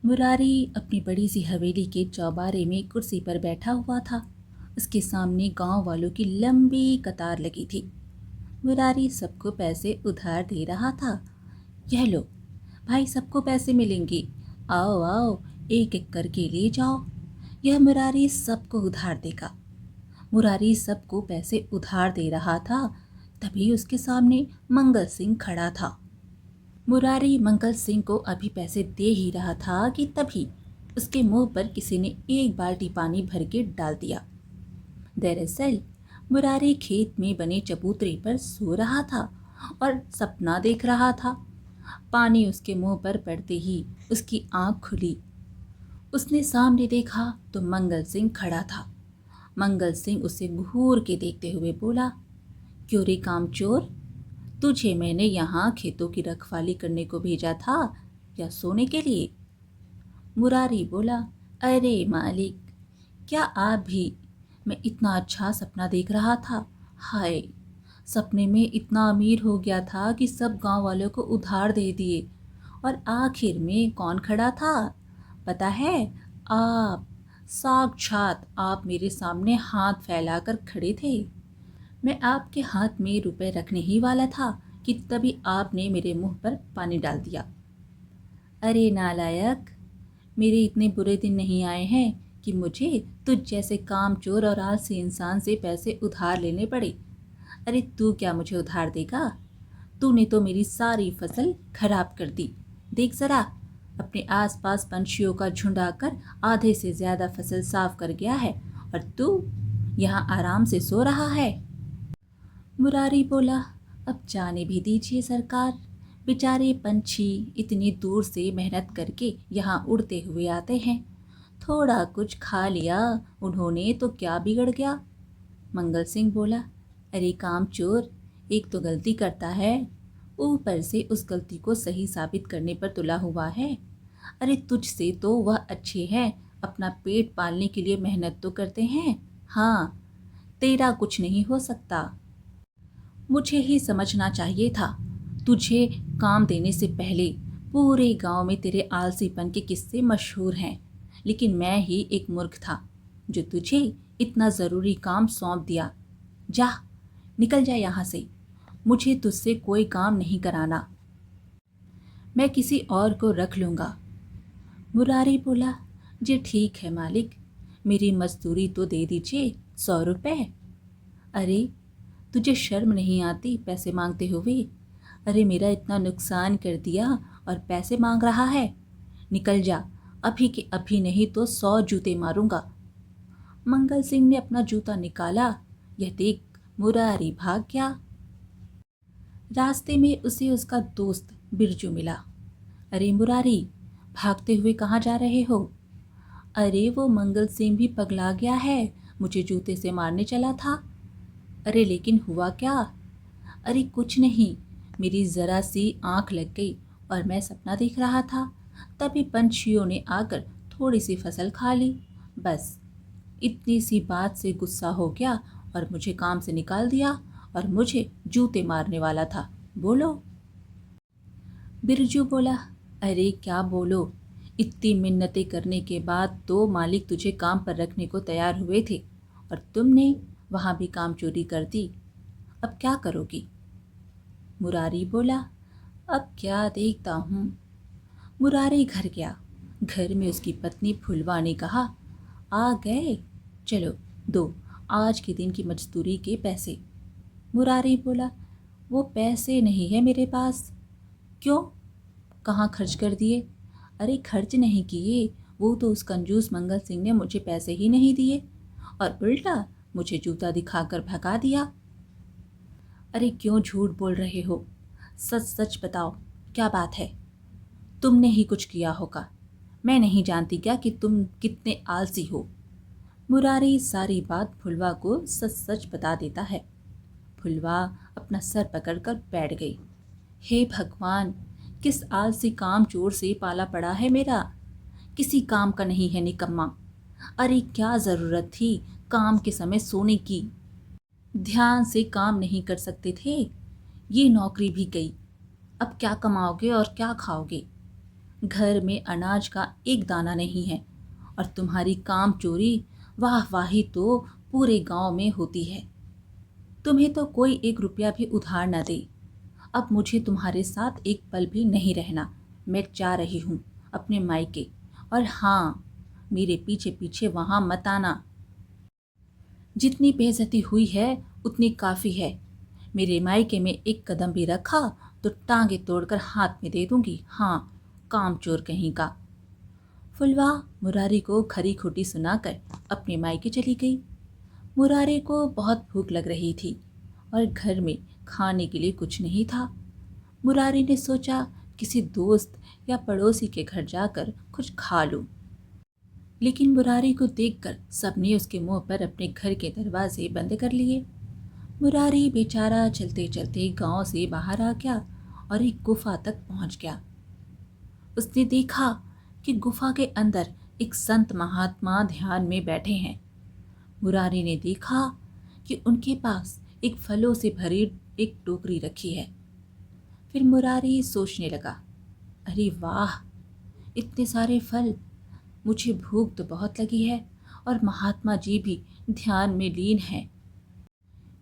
मुरारी अपनी बड़ी सी हवेली के चौबारे में कुर्सी पर बैठा हुआ था। उसके सामने गांव वालों की लंबी कतार लगी थी। मुरारी सबको पैसे उधार दे रहा था। यह लो भाई, सबको पैसे मिलेंगे, आओ आओ, एक एक करके ले जाओ। यह मुरारी सबको उधार देगा। मुरारी सबको पैसे उधार दे रहा था, तभी उसके सामने मंगल सिंह खड़ा था। मुरारी मंगल सिंह को अभी पैसे दे ही रहा था कि तभी उसके मुंह पर किसी ने एक बाल्टी पानी भर के डाल दिया। दरअसल मुरारी खेत में बने चबूतरे पर सो रहा था और सपना देख रहा था। पानी उसके मुंह पर पड़ते ही उसकी आंख खुली। उसने सामने देखा तो मंगल सिंह खड़ा था। मंगल सिंह उसे घूर के देखते हुए बोला, क्यों रे कामचोर, तुझे मैंने यहाँ खेतों की रखवाली करने को भेजा था या सोने के लिए? मुरारी बोला, अरे मालिक, क्या आप भी? मैं इतना अच्छा सपना देख रहा था। हाय, सपने में इतना अमीर हो गया था कि सब गांव वालों को उधार दे दिए, और आखिर में कौन खड़ा था पता है? आप, साक्षात आप मेरे सामने हाथ फैलाकर खड़े थे। मैं आपके हाथ में रुपए रखने ही वाला था कि तभी आपने मेरे मुंह पर पानी डाल दिया। अरे नालायक, मेरे इतने बुरे दिन नहीं आए हैं कि मुझे तुझ जैसे कामचोर और आलसी इंसान से पैसे उधार लेने पड़े। अरे तू क्या मुझे उधार देगा? तूने तो मेरी सारी फसल खराब कर दी। देख जरा, अपने आसपास पंछियों का झुंड आकर आधे से ज्यादा फसल साफ कर गया है, और तू यहाँ आराम से सो रहा है। मुरारी बोला, अब जाने भी दीजिए सरकार। बेचारे पंछी इतनी दूर से मेहनत करके यहाँ उड़ते हुए आते हैं। थोड़ा कुछ खा लिया उन्होंने तो क्या बिगड़ गया? मंगल सिंह बोला, अरे कामचोर, एक तो गलती करता है, ऊपर से उस गलती को सही साबित करने पर तुला हुआ है। अरे तुझसे तो वह अच्छे हैं, अपना पेट पालने के लिए मेहनत तो करते हैं। हाँ, तेरा कुछ नहीं हो सकता। मुझे ही समझना चाहिए था। तुझे काम देने से पहले पूरे गांव में तेरे आलसीपन के किस्से मशहूर हैं, लेकिन मैं ही एक मूर्ख था जो तुझे इतना ज़रूरी काम सौंप दिया। जा, निकल जा यहाँ से। मुझे तुझसे कोई काम नहीं कराना, मैं किसी और को रख लूँगा। मुरारी बोला, जी ठीक है मालिक, मेरी मजदूरी तो दे दीजिए, 100 रुपये। अरे, तुझे शर्म नहीं आती पैसे मांगते हुए? अरे मेरा इतना नुकसान कर दिया और पैसे मांग रहा है? निकल जा, अभी के अभी, नहीं तो 100 जूते मारूंगा। मंगल सिंह ने अपना जूता निकाला। यह देख मुरारी भाग गया। रास्ते में उसे उसका दोस्त बिरजू मिला। अरे मुरारी, भागते हुए कहाँ जा रहे हो? अरे वो मंगल सिंह भी पगला गया है, मुझे जूते से मारने चला था। अरे लेकिन हुआ क्या? अरे कुछ नहीं, मेरी ज़रा सी आंख लग गई और मैं सपना देख रहा था। तभी पंछियों ने आकर थोड़ी सी फसल खा ली। बस इतनी सी बात से गुस्सा हो गया और मुझे काम से निकाल दिया, और मुझे जूते मारने वाला था। बोलो। बिरजू बोला, अरे क्या बोलो, इतनी मिन्नतें करने के बाद तो मालिक तुझे काम पर रखने को तैयार हुए थे, और तुमने वहाँ भी काम चोरी कर दी। अब क्या करोगी? मुरारी बोला, अब क्या देखता हूँ। मुरारी घर गया। घर में उसकी पत्नी फुलवा ने कहा, आ गए, चलो दो आज के दिन की मजदूरी के पैसे। मुरारी बोला, वो पैसे नहीं है मेरे पास। क्यों, कहाँ खर्च कर दिए? अरे खर्च नहीं किए, वो तो उस कंजूस मंगल सिंह ने मुझे पैसे ही नहीं दिए और उल्टा मुझे जूता दिखाकर भगा दिया। अरे क्यों झूठ बोल रहे हो? सच सच बताओ, क्या बात है? तुमने ही कुछ किया होगा, मैं नहीं जानती क्या कि तुम कितने आलसी हो? मुरारी सारी बात फुलवा को सच सच बता देता है। फुलवा अपना सर पकड़कर बैठ गई। हे भगवान, किस आलसी काम चोर से पाला पड़ा है मेरा। किसी काम का नहीं है निकम्मा। अरे क्या ज़रूरत थी काम के समय सोने की? ध्यान से काम नहीं कर सकते थे? ये नौकरी भी गई, अब क्या कमाओगे और क्या खाओगे? घर में अनाज का एक दाना नहीं है और तुम्हारी काम चोरी वाह वाही तो पूरे गांव में होती है। तुम्हें तो कोई 1 रुपया भी उधार न दे। अब मुझे तुम्हारे साथ एक पल भी नहीं रहना। मैं जा रही हूँ अपने मायके। और हाँ, मेरे पीछे पीछे वहाँ मत आना। जितनी बेइज्जती हुई है उतनी काफ़ी है। मेरे मायके में एक कदम भी रखा तो टांगे तोड़कर हाथ में दे दूंगी। हाँ, कामचोर कहीं का। फुलवा मुरारी को खरी खोटी सुनाकर अपने मायके चली गई। मुरारी को बहुत भूख लग रही थी और घर में खाने के लिए कुछ नहीं था। मुरारी ने सोचा किसी दोस्त या पड़ोसी के घर जाकर कुछ खा लूं। लेकिन मुरारी को देखकर सबने उसके मुंह पर अपने घर के दरवाजे बंद कर लिए। मुरारी बेचारा चलते चलते गांव से बाहर आ गया और एक गुफा तक पहुंच गया। उसने देखा कि गुफा के अंदर एक संत महात्मा ध्यान में बैठे हैं। मुरारी ने देखा कि उनके पास एक फलों से भरी एक टोकरी रखी है। फिर मुरारी सोचने लगा, अरे वाह, इतने सारे फल। मुझे भूख तो बहुत लगी है और महात्मा जी भी ध्यान में लीन हैं।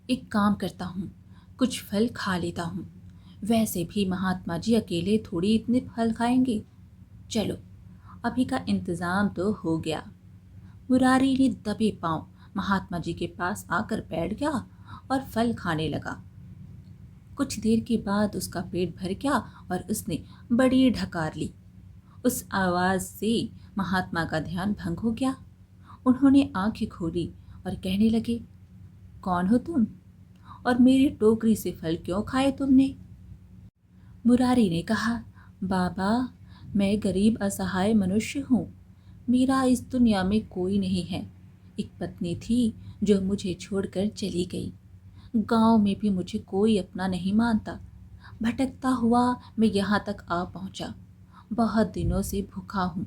एक काम करता हूँ, कुछ फल खा लेता हूँ। वैसे भी महात्मा जी अकेले थोड़ी इतने फल खाएंगे। चलो, अभी का इंतज़ाम तो हो गया। मुरारी ने दबे पांव महात्मा जी के पास आकर बैठ गया और फल खाने लगा। कुछ देर के बाद उसका पेट भर गया और उसने बड़ी ढकार ली। उस आवाज़ से महात्मा का ध्यान भंग हो गया। उन्होंने आंखें खोली और कहने लगे, कौन हो तुम और मेरी टोकरी से फल क्यों खाए तुमने? मुरारी ने कहा, बाबा, मैं गरीब असहाय मनुष्य हूँ। मेरा इस दुनिया में कोई नहीं है। एक पत्नी थी जो मुझे छोड़कर चली गई। गांव में भी मुझे कोई अपना नहीं मानता। भटकता हुआ मैं यहाँ तक आ पहुँचा। बहुत दिनों से भूखा हूँ,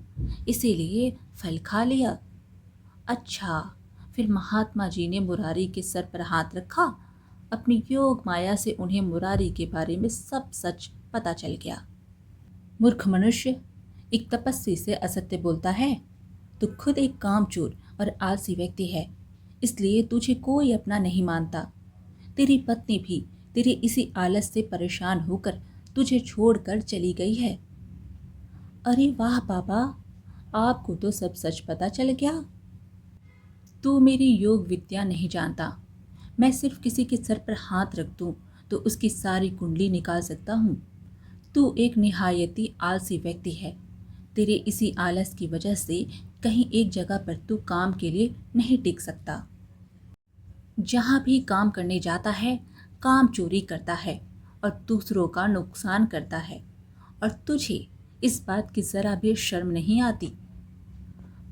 इसीलिए फल खा लिया। अच्छा, फिर महात्मा जी ने मुरारी के सर पर हाथ रखा। अपनी योग माया से उन्हें मुरारी के बारे में सब सच पता चल गया। मूर्ख मनुष्य, एक तपस्वी से असत्य बोलता है। तू खुद एक कामचोर और आलसी व्यक्ति है, इसलिए तुझे कोई अपना नहीं मानता। तेरी पत्नी भी तेरे इसी आलस से परेशान होकर तुझे छोड़कर चली गई है। अरे वाह बाबा, आपको तो सब सच पता चल गया। तू मेरी योग विद्या नहीं जानता। मैं सिर्फ किसी के सर पर हाथ रख दूं तो उसकी सारी कुंडली निकाल सकता हूँ। तू एक निहायती आलसी व्यक्ति है। तेरे इसी आलस की वजह से कहीं एक जगह पर तू काम के लिए नहीं टिक सकता। जहाँ भी काम करने जाता है, काम चोरी करता है और दूसरों का नुकसान करता है, और तुझे इस बात की ज़रा भी शर्म नहीं आती।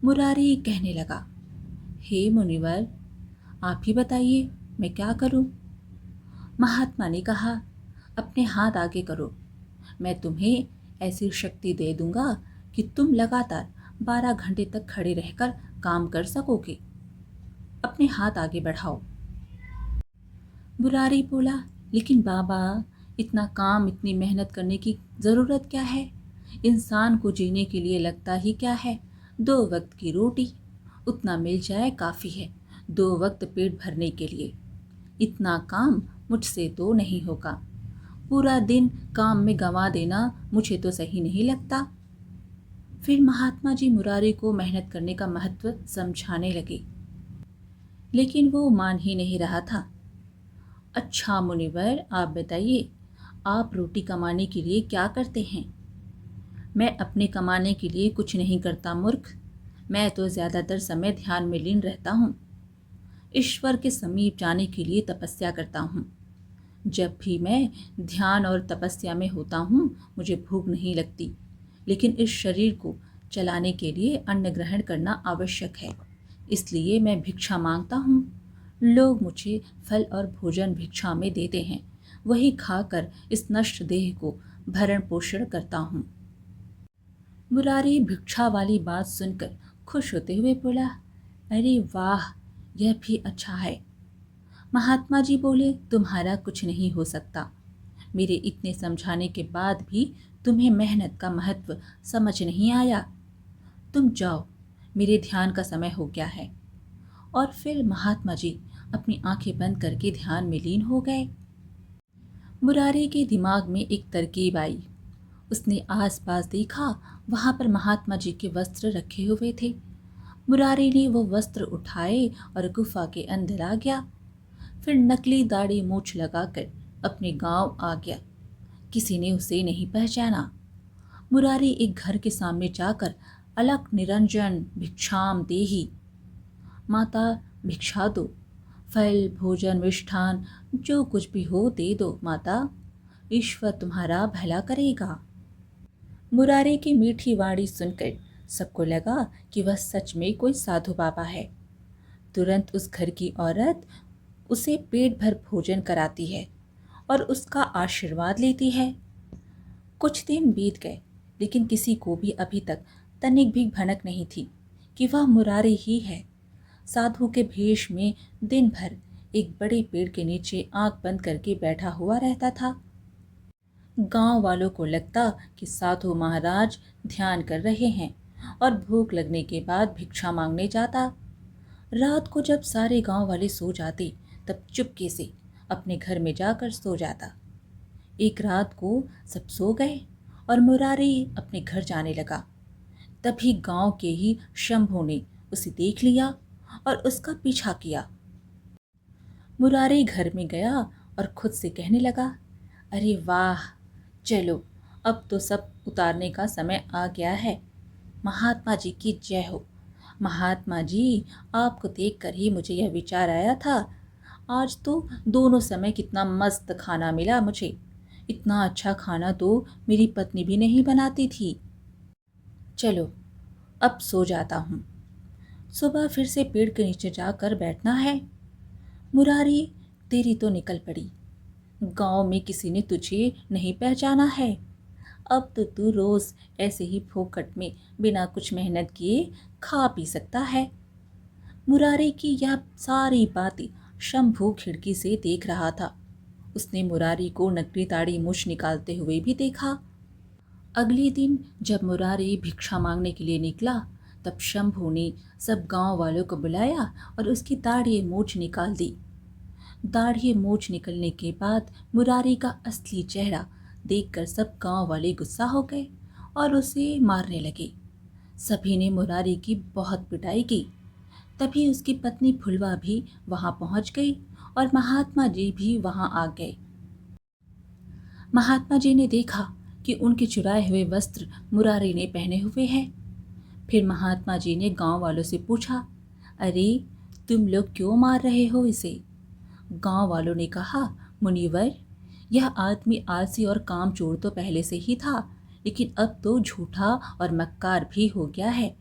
मुरारी कहने लगा, हे मुनिवर, आप ही बताइए मैं क्या करूं? महात्मा ने कहा, अपने हाथ आगे करो। मैं तुम्हें ऐसी शक्ति दे दूंगा कि तुम लगातार 12 घंटे तक खड़े रहकर काम कर सकोगे। अपने हाथ आगे बढ़ाओ। मुरारी बोला, लेकिन बाबा, इतना काम, इतनी मेहनत करने की ज़रूरत क्या है? इंसान को जीने के लिए लगता ही क्या है? 2 वक्त की रोटी, उतना मिल जाए काफ़ी है 2 वक्त पेट भरने के लिए। इतना काम मुझसे तो नहीं होगा। पूरा दिन काम में गंवा देना मुझे तो सही नहीं लगता। फिर महात्मा जी मुरारी को मेहनत करने का महत्व समझाने लगे, लेकिन वो मान ही नहीं रहा था। अच्छा मुनिवर, आप बताइए, आप रोटी कमाने के लिए क्या करते हैं? मैं अपने कमाने के लिए कुछ नहीं करता मूर्ख। मैं तो ज़्यादातर समय ध्यान में लीन रहता हूँ। ईश्वर के समीप जाने के लिए तपस्या करता हूँ। जब भी मैं ध्यान और तपस्या में होता हूँ मुझे भूख नहीं लगती, लेकिन इस शरीर को चलाने के लिए अन्न ग्रहण करना आवश्यक है, इसलिए मैं भिक्षा मांगता हूँ। लोग मुझे फल और भोजन भिक्षा में देते हैं, वही खाकर इस नश्वर देह को भरण पोषण करता हूँ। मुरारी भिक्षा वाली बात सुनकर खुश होते हुए बोला, अरे वाह, यह भी अच्छा है। महात्मा जी बोले, तुम्हारा कुछ नहीं हो सकता। मेरे इतने समझाने के बाद भी तुम्हें मेहनत का महत्व समझ नहीं आया। तुम जाओ, मेरे ध्यान का समय हो गया है। और फिर महात्मा जी अपनी आंखें बंद करके ध्यान में लीन हो गए। मुरारी के दिमाग में एक तरकीब आई। उसने आसपास देखा, वहां पर महात्मा जी के वस्त्र रखे हुए थे। मुरारी ने वो वस्त्र उठाए और गुफा के अंदर आ गया। फिर नकली दाढ़ी मूछ लगाकर अपने गांव आ गया। किसी ने उसे नहीं पहचाना। मुरारी एक घर के सामने जाकर अलख निरंजन भिक्षाम देही, माता भिक्षा दो, फल भोजन मिष्ठान जो कुछ भी हो दे दो माता, ईश्वर तुम्हारा भला करेगा। मुरारी की मीठी वाणी सुनकर सबको लगा कि वह सच में कोई साधु बाबा है। तुरंत उस घर की औरत उसे पेट भर भोजन कराती है और उसका आशीर्वाद लेती है। कुछ दिन बीत गए, लेकिन किसी को भी अभी तक तनिक भी भनक नहीं थी कि वह मुरारी ही है। साधु के भेष में दिन भर एक बड़े पेड़ के नीचे आंख बंद करके बैठा हुआ रहता था। गांव वालों को लगता कि साधु महाराज ध्यान कर रहे हैं और भूख लगने के बाद भिक्षा मांगने जाता। रात को जब सारे गांव वाले सो जाते, तब चुपके से अपने घर में जाकर सो जाता। एक रात को सब सो गए और मुरारी अपने घर जाने लगा। तभी गांव के ही शंभू ने उसे देख लिया और उसका पीछा किया। मुरारी घर में गया और खुद से कहने लगा, अरे वाह, चलो अब तो सब उतारने का समय आ गया है। महात्मा जी की जय हो। महात्मा जी, आपको देखकर ही मुझे यह विचार आया था। आज तो दोनों समय कितना मस्त खाना मिला मुझे। इतना अच्छा खाना तो मेरी पत्नी भी नहीं बनाती थी। चलो अब सो जाता हूँ। सुबह फिर से पेड़ के नीचे जाकर बैठना है। मुरारी, तेरी तो निकल पड़ी। गांव में किसी ने तुझे नहीं पहचाना है। अब तो तू रोज ऐसे ही फोकट में बिना कुछ मेहनत किए खा पी सकता है। मुरारी की यह सारी बातें शंभू खिड़की से देख रहा था। उसने मुरारी को नकली दाढ़ी मूछ निकालते हुए भी देखा। अगले दिन जब मुरारी भिक्षा मांगने के लिए निकला, तब शंभू ने सब गांव वालों को बुलाया और उसकी दाढ़ी मूछ निकाल दी। दाढ़ी मूछ निकलने के बाद मुरारी का असली चेहरा देखकर सब गांव वाले गुस्सा हो गए और उसे मारने लगे। सभी ने मुरारी की बहुत पिटाई की। तभी उसकी पत्नी फुलवा भी वहां पहुंच गई और महात्मा जी भी वहां आ गए। महात्मा जी ने देखा कि उनके चुराए हुए वस्त्र मुरारी ने पहने हुए हैं। फिर महात्मा जी ने गांव वालों से पूछा, अरे तुम लोग क्यों मार रहे हो इसे? गांव वालों ने कहा, मुनिवर, यह आदमी आलसी और कामचोर तो पहले से ही था, लेकिन अब तो झूठा और मक्कार भी हो गया है।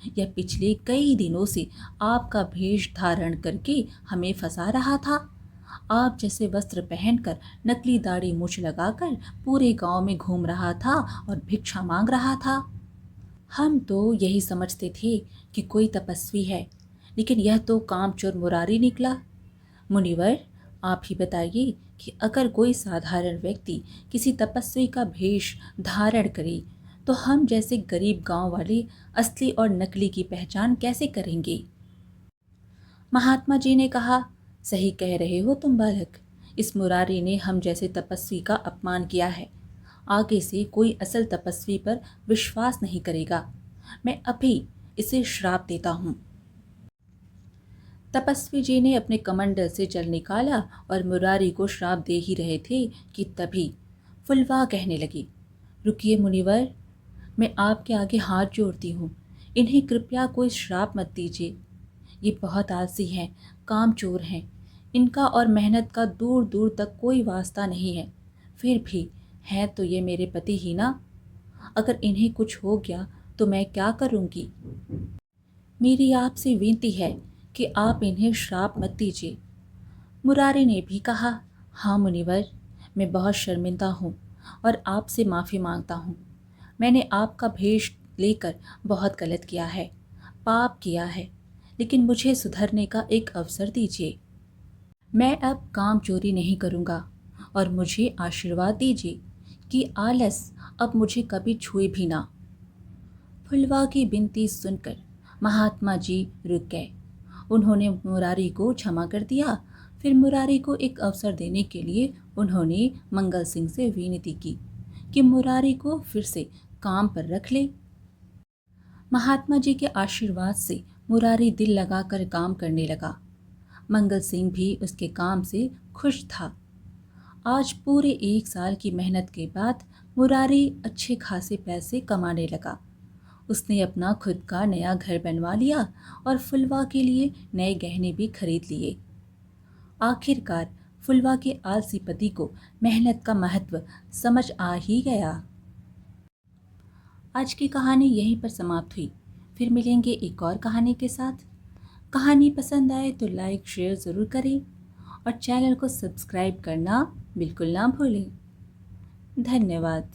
यह पिछले कई दिनों से आपका भेष धारण करके हमें फंसा रहा था। आप जैसे वस्त्र पहनकर नकली दाढ़ी मूछ लगाकर पूरे गांव में घूम रहा था और भिक्षा मांग रहा था। हम तो यही समझते थे कि कोई तपस्वी है, लेकिन यह तो कामचोर मुरारी निकला। मुनिवर, आप ही बताइए कि अगर कोई साधारण व्यक्ति किसी तपस्वी का भेष धारण करे, तो हम जैसे गरीब गांव वाले असली और नकली की पहचान कैसे करेंगे? महात्मा जी ने कहा, सही कह रहे हो तुम बालक। इस मुरारी ने हम जैसे तपस्वी का अपमान किया है। आगे से कोई असल तपस्वी पर विश्वास नहीं करेगा। मैं अभी इसे श्राप देता हूँ। तपस्वी जी ने अपने कमंडल से जल निकाला और मुरारी को श्राप दे ही रहे थे कि तभी फुलवा कहने लगी, रुकिए मुनिवर, मैं आपके आगे हाथ जोड़ती हूँ। इन्हें कृपया कोई श्राप मत दीजिए। ये बहुत आलसी हैं, कामचोर हैं। इनका और मेहनत का दूर दूर तक कोई वास्ता नहीं है। फिर भी हैं तो ये मेरे पति ही ना। अगर इन्हें कुछ हो गया तो मैं क्या करूँगी? मेरी आपसे विनती है कि आप इन्हें श्राप मत दीजिए। मुरारी ने भी कहा, हाँ मुनिवर, मैं बहुत शर्मिंदा हूँ और आपसे माफ़ी मांगता हूँ। मैंने आपका भेष लेकर बहुत गलत किया है, पाप किया है, लेकिन मुझे सुधरने का एक अवसर दीजिए। मैं अब काम चोरी नहीं करूँगा और मुझे आशीर्वाद दीजिए कि आलस अब मुझे कभी छुए भी ना। फुलवा की विनती सुनकर महात्मा जी रुक गए। उन्होंने मुरारी को क्षमा कर दिया। फिर मुरारी को एक अवसर देने के लिए उन्होंने मंगल सिंह से विनती की कि मुरारी को फिर से काम पर रख ले। महात्मा जी के आशीर्वाद से मुरारी दिल लगाकर काम करने लगा। मंगल सिंह भी उसके काम से खुश था। आज पूरे 1 साल की मेहनत के बाद मुरारी अच्छे खासे पैसे कमाने लगा। उसने अपना खुद का नया घर बनवा लिया और फुलवा के लिए नए गहने भी खरीद लिए। आखिरकार फुलवा के आलसी पति को मेहनत का महत्व समझ आ ही गया। आज की कहानी यहीं पर समाप्त हुई। फिर मिलेंगे एक और कहानी के साथ। कहानी पसंद आए तो लाइक शेयर ज़रूर करें और चैनल को सब्सक्राइब करना बिल्कुल ना भूलें। धन्यवाद।